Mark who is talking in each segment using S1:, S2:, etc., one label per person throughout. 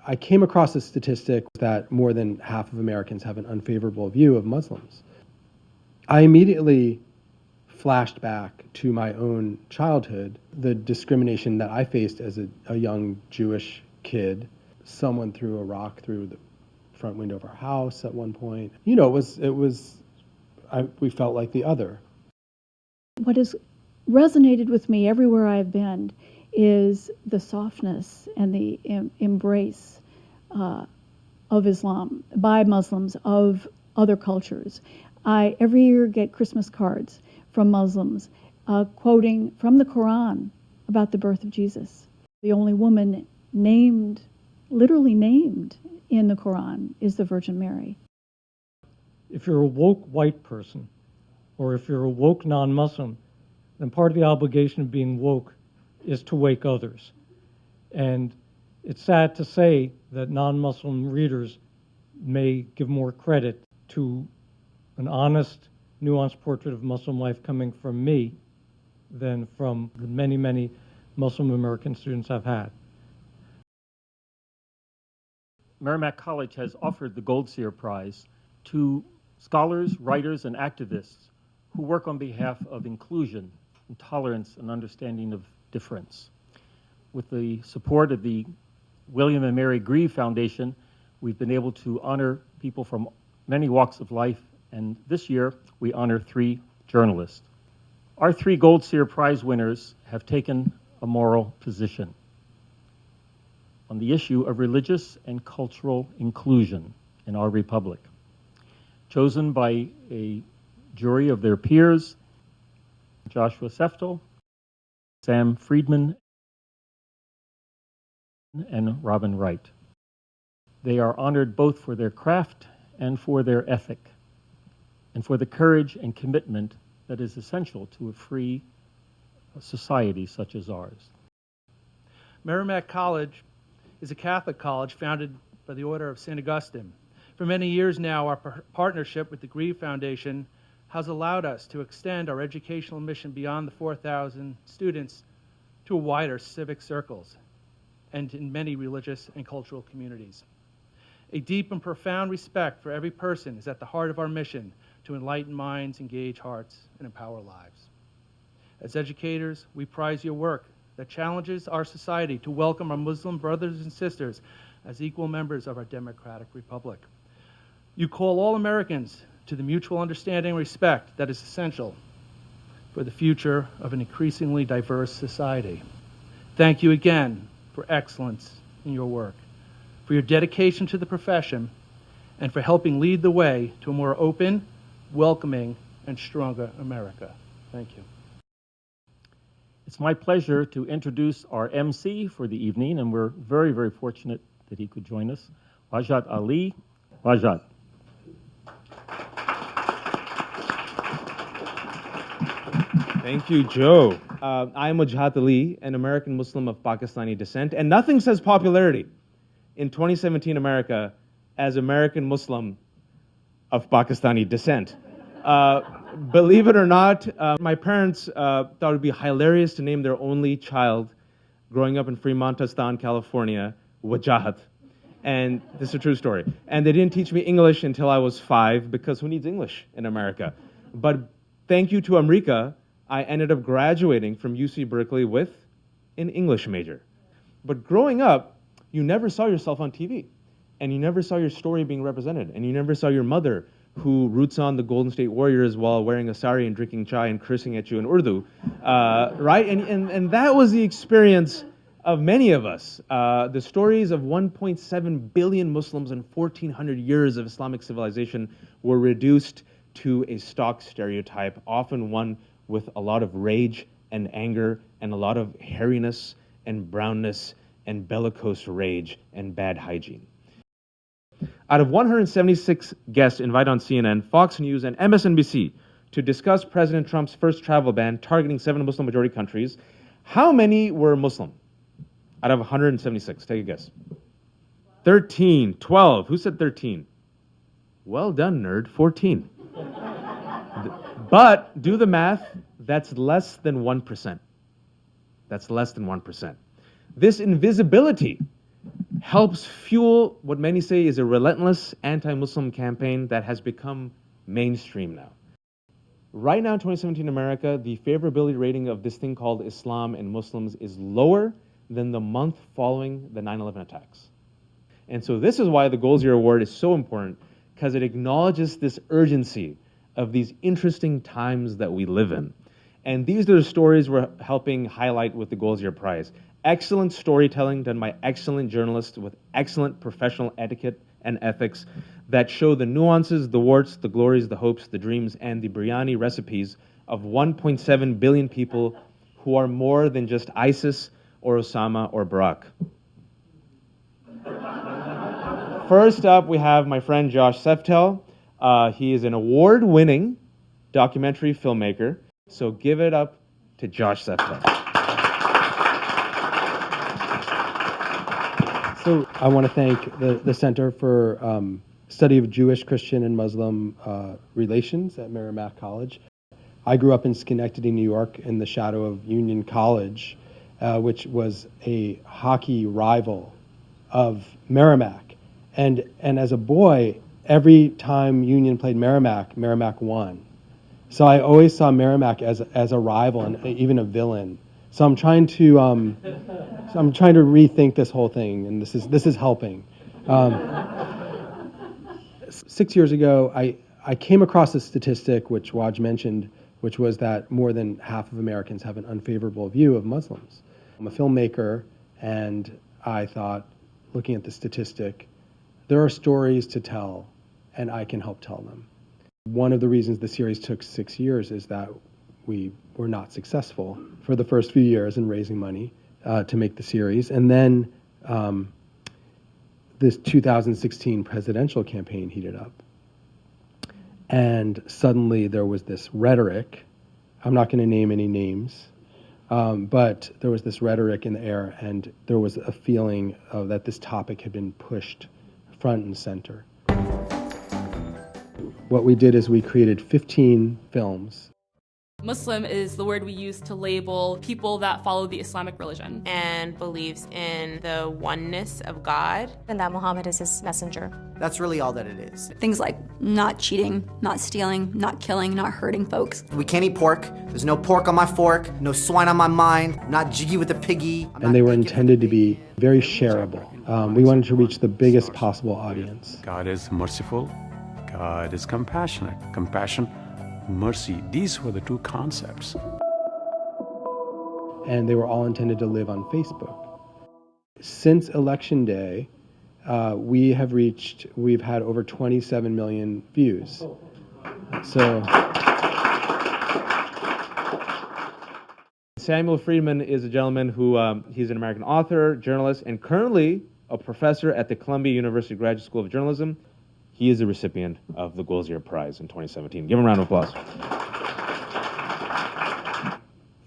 S1: I came across a statistic that more than half of Americans have an unfavorable view of Muslims. I immediately flashed back to my own childhood, the discrimination that I faced as a young Jewish kid. Someone threw a rock through the front window of our house at one point. You know, we felt like the other.
S2: What has resonated with me everywhere I've been is the softness and the embrace of Islam by Muslims of other cultures. I every year get Christmas cards from Muslims quoting from the Quran about the birth of Jesus. The only woman named, literally named in the Quran is the Virgin Mary.
S3: If you're a woke white person, or if you're a woke non-Muslim, then part of the obligation of being woke is to wake others. And it's sad to say that non-Muslim readers may give more credit to an honest, nuanced portrait of Muslim life coming from me than from the many, many Muslim American students I've had.
S4: Merrimack College has offered the Gold Seer Prize to scholars, writers, and activists who work on behalf of inclusion, and tolerance, and understanding of difference. With the support of the William and Mary Grieve Foundation, we've been able to honor people from many walks of life, and this year we honor 3 journalists. Our 3 Gold Seer Prize winners have taken a moral position on the issue of religious and cultural inclusion in our republic. Chosen by a jury of their peers, Joshua Seftel, Sam Friedman, and Robin Wright. They are honored both for their craft and for their ethic, and for the courage and commitment that is essential to a free society such as ours.
S5: Merrimack College is a Catholic college founded by the Order of St. Augustine. For many years now, our partnership with the Grieve Foundation has allowed us to extend our educational mission beyond the 4,000 students to wider civic circles and in many religious and cultural communities. A deep and profound respect for every person is at the heart of our mission to enlighten minds, engage hearts, and empower lives. As educators, we prize your work that challenges our society to welcome our Muslim brothers and sisters as equal members of our democratic republic. You call all Americans to the mutual understanding and respect that is essential for the future of an increasingly diverse society. Thank you again for excellence in your work, for your dedication to the profession, and for helping lead the way to a more open, welcoming, and stronger America. Thank you.
S4: It's my pleasure to introduce our MC for the evening, and we're very, very fortunate that he could join us, Wajat Ali. Wajat.
S6: Thank you, Joe. I am Wajat Ali, an American Muslim of Pakistani descent, and nothing says popularity in 2017 America as American Muslim of Pakistani descent. Believe it or not, my parents thought it would be hilarious to name their only child growing up in Fremontistan, California, Wajahat. And this is a true story. And they didn't teach me English until I was 5, because who needs English in America? But thank you to America, I ended up graduating from UC Berkeley with an English major. But growing up, you never saw yourself on TV. And you never saw your story being represented. And you never saw your mother who roots on the Golden State Warriors while wearing a sari and drinking chai and cursing at you in Urdu, right? And that was the experience of many of us. The stories of 1.7 billion Muslims and 1,400 years of Islamic civilization were reduced to a stock stereotype, often one with a lot of rage and anger and a lot of hairiness and brownness and bellicose rage and bad hygiene. Out of 176 guests invited on CNN, Fox News, and MSNBC to discuss President Trump's first travel ban targeting 7 Muslim-majority countries, how many were Muslim? Out of 176, take a guess. 13, 12. Who said 13? Well done, nerd. 14. But do the math. That's less than 1%. That's less than 1%. This invisibility helps fuel what many say is a relentless anti-Muslim campaign that has become mainstream now. Right now in 2017 America, the favorability rating of this thing called Islam and Muslims is lower than the month following the 9/11 attacks. And so this is why the Gold Zero Award is so important, because it acknowledges this urgency of these interesting times that we live in. And these are the stories we're helping highlight with the Gold Zero Prize. Excellent storytelling done by excellent journalists with excellent professional etiquette and ethics that show the nuances, the warts, the glories, the hopes, the dreams, and the biryani recipes of 1.7 billion people who are more than just ISIS or Osama or Barack. First up, we have my friend Josh Seftel. He is an award-winning documentary filmmaker. So give it up to Josh Seftel.
S1: So I want to thank the Center for Study of Jewish, Christian, and Muslim Relations at Merrimack College. I grew up in Schenectady, New York, in the shadow of Union College, which was a hockey rival of Merrimack. And as a boy, every time Union played Merrimack, Merrimack won. So I always saw Merrimack as a rival and even a villain. So I'm trying to rethink this whole thing, and this is helping. 6 years ago, I came across a statistic which Waj mentioned, which was that more than half of Americans have an unfavorable view of Muslims. I'm a filmmaker, and I thought, looking at the statistic, there are stories to tell, and I can help tell them. One of the reasons the series took 6 years is that we were not successful for the first few years in raising money to make the series. And then this 2016 presidential campaign heated up. And suddenly there was this rhetoric. I'm not going to name any names, but there was this rhetoric in the air, and there was a feeling that this topic had been pushed front and center. What we did is we created 15 films.
S7: Muslim is the word we use to label people that follow the Islamic religion.
S8: And believes in the oneness of God.
S9: And that Muhammad is his messenger.
S10: That's really all that it is.
S11: Things like not cheating, not stealing, not killing, not hurting folks.
S10: We can't eat pork. There's no pork on my fork, no swine on my mind, not jiggy with the piggy.
S1: And they were intended to be very shareable. We wanted to reach the biggest possible audience.
S12: God is merciful. God is compassionate. Compassion, mercy. These were the two concepts.
S1: And they were all intended to live on Facebook. Since Election Day, we've had over 27 million views. So
S6: Samuel Friedman is a gentleman who, he's an American author, journalist, and currently a professor at the Columbia University Graduate School of Journalism. He is a recipient of the Gold Zero Prize in 2017. Give him a round of applause.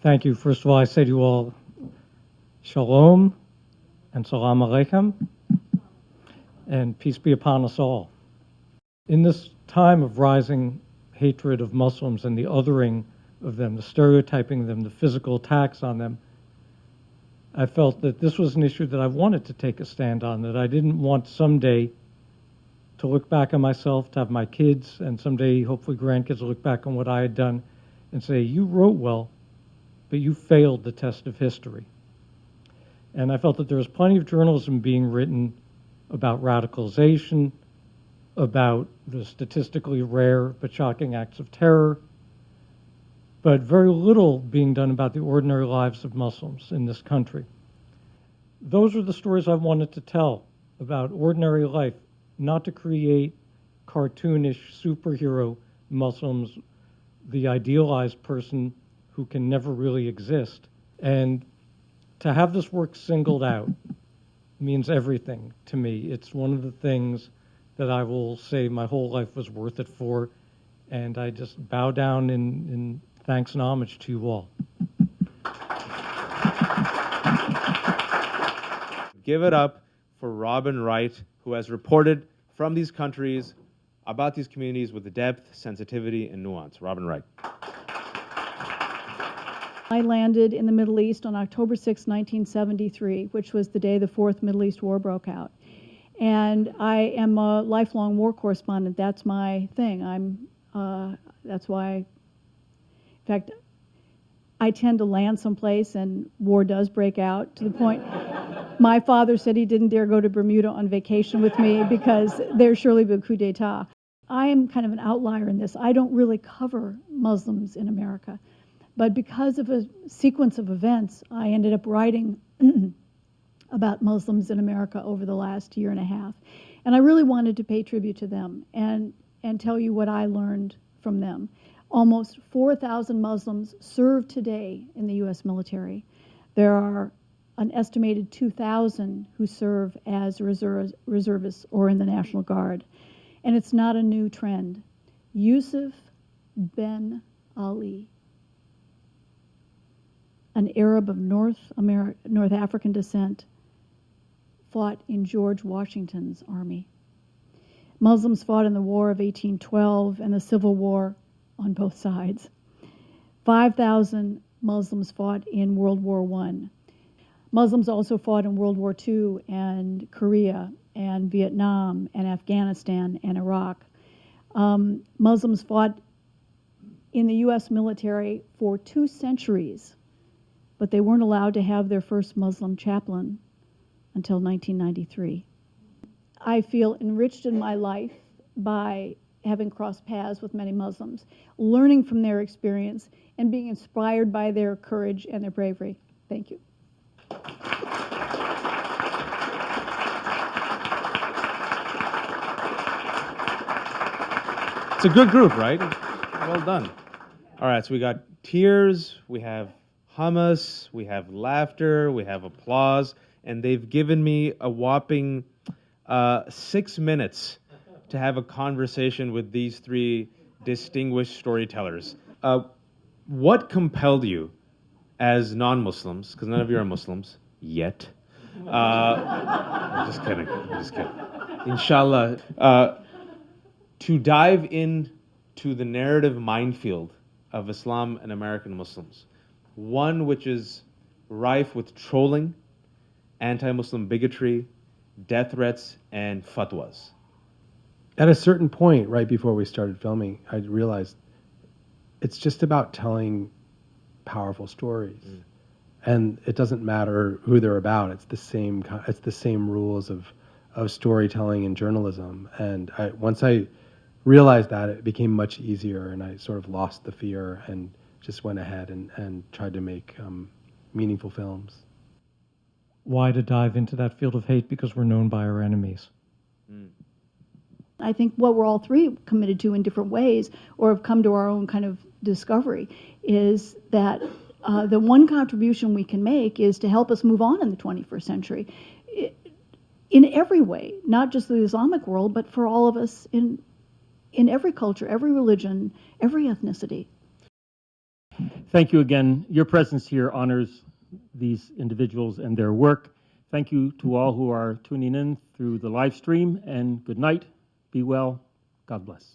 S3: Thank you. First of all, I say to you all, shalom and salam aleichem, and peace be upon us all. In this time of rising hatred of Muslims and the othering of them, the stereotyping of them, the physical attacks on them, I felt that this was an issue that I wanted to take a stand on, that I didn't want someday to look back on myself, to have my kids, and someday hopefully grandkids look back on what I had done and say, you wrote well, but you failed the test of history. And I felt that there was plenty of journalism being written about radicalization, about the statistically rare but shocking acts of terror, but very little being done about the ordinary lives of Muslims in this country. Those are the stories I wanted to tell about ordinary life, not to create cartoonish superhero Muslims, the idealized person who can never really exist. And to have this work singled out means everything to me. It's one of the things that I will say my whole life was worth it for, and I just bow down in thanks and homage to you all.
S6: Give it up for Robin Wright, who has reported from these countries about these communities with the depth, sensitivity, and nuance. Robin Wright.
S2: I landed in the Middle East on October 6, 1973, which was the day the Fourth Middle East War broke out. And I am a lifelong war correspondent. That's my thing. That's why, in fact, I tend to land someplace and war does break out, to the point my father said he didn't dare go to Bermuda on vacation with me because there'd surely be a coup d'etat. I am kind of an outlier in this. I don't really cover Muslims in America. But because of a sequence of events, I ended up writing about Muslims in America over the last year and a half. And I really wanted to pay tribute to them and tell you what I learned from them. Almost 4,000 Muslims serve today in the U.S. military. There are an estimated 2,000 who serve as reservists or in the National Guard. And it's not a new trend. Yusuf Ben Ali, an Arab of North African descent, fought in George Washington's army. Muslims fought in the War of 1812 and the Civil War on both sides. 5,000 Muslims fought in World War I. Muslims also fought in World War II and Korea and Vietnam and Afghanistan and Iraq. Muslims fought in the U.S. military for 2 centuries, but they weren't allowed to have their first Muslim chaplain until 1993. I feel enriched in my life by having crossed paths with many Muslims, learning from their experience, and being inspired by their courage and their bravery. Thank you.
S6: It's a good group, right? Well done. All right, so we got tears, we have hummus, we have laughter, we have applause, and they've given me a whopping 6 minutes to have a conversation with these 3 distinguished storytellers. What compelled you as non-Muslims, because none of you are Muslims yet? I'm just kidding. Inshallah. To dive into the narrative minefield of Islam and American Muslims, one which is rife with trolling, anti-Muslim bigotry, death threats, and fatwas.
S1: At a certain point, right before we started filming, I realized it's just about telling powerful stories. And it doesn't matter who they're about. It's the same rules of storytelling and journalism. And once I realized that, it became much easier, and I sort of lost the fear and just went ahead and tried to make meaningful films.
S3: Why to dive into that field of hate? Because we're known by our enemies.
S2: I think what we're all 3 committed to in different ways, or have come to our own kind of discovery, is that the one contribution we can make is to help us move on in the 21st century in every way, not just the Islamic world, but for all of us in every culture, every religion, every ethnicity.
S4: Thank you again. Your presence here honors these individuals and their work. Thank you to all who are tuning in through the live stream, and good night. Be well. God bless.